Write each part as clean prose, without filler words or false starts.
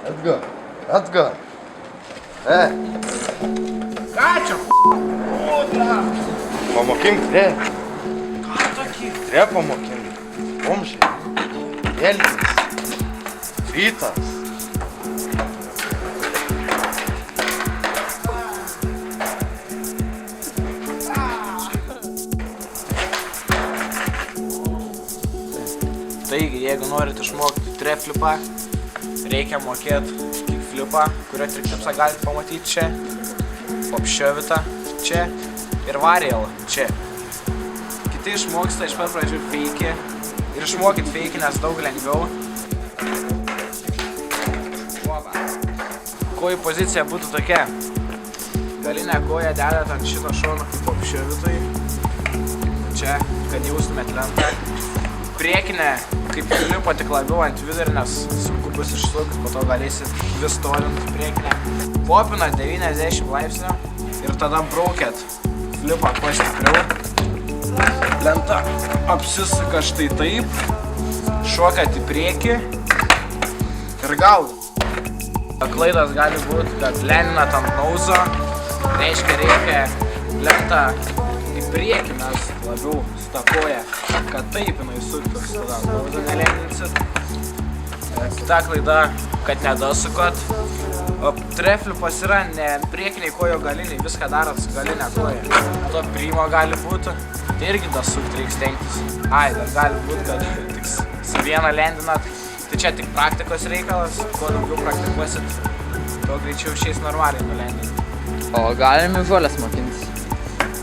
Let's go. Ką čia? Pamokink, tre. Ką tokį? Tre pamokink. Bomžiai. Elgis. Rytas. Taigi, jeigu norit išmokti treflipą, reikia mokėti kickflipą, kurio trikšipsą galite pamatyti čia, popšiovitą čia ir varialą čia. Kiti išmoksta iš pat pradžių feikį ir išmokit feikį, nes daug lengviau. Kojų pozicija būtų tokia. Galinę koją dedat ant šito šono kaip popšiovitui. Čia, kad jaustumėt lentą. Priekinę kaip flipo tik labiau ant vidurio, nes sunku bus išsukti, po to galėsit vis tolint priekinę. Popinat 90 laipsnių ir tada braukėt flipą kuo stipriau. Lenta apsisuka štai taip, šokat į priekį ir gaudat. Klaidas gali būti, kad leninat ant nauzo, reiškia reikia lentą į priekį, mes labiau stakoja, kad taip jinai suktus, tada nauzą neleninsit. Kita klaida, kad nedasukot. O treflipas yra ne priekiniai kojo galiniai, viską darot su galinė koja. To primo gali būti, tai irgi dasukt reiks stengtis. Ai, dar gali būti, kad tik su vieną lendinat. Tai čia tik praktikos reikalas, kuo daugiau praktikuosit, tuo greičiau išeis normaliai nulendinti. O galim į žolės mokintis?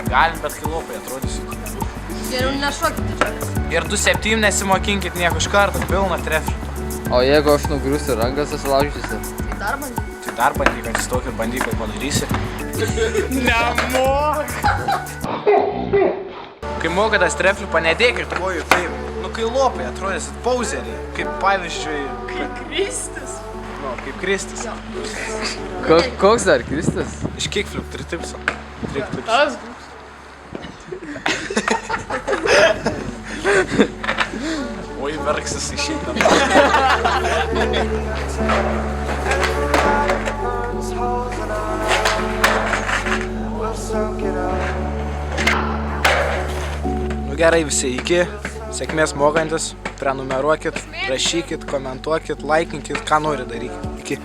Galim, bet kai lopai atrodysit. Geriau nešokit žolės. Ir 2-7 nesimokinkit nieko iš karto, pilna treflių. O jeigu aš nugriusiu ranką, susilaužysiu? Tai dar bandyk. Tai dar bandyk, atsistok ir bandyk, kad padarysi. Nemok! Kai mokatas treflių, nedėkit kojų taip. Nu, kai lopai atrodysit pauzerį, kaip pavyzdžiui... Kaip Kristus. Nu, kaip Kristus. Koks dar Kristus? Iš kickflip, tritipso. Tas. Oi, verksis išeina. Nu gerai visi, iki. Sėkmės mokantis. Prenumeruokit, rašykit, komentuokit, laikinkit, ką nori darykit. Iki.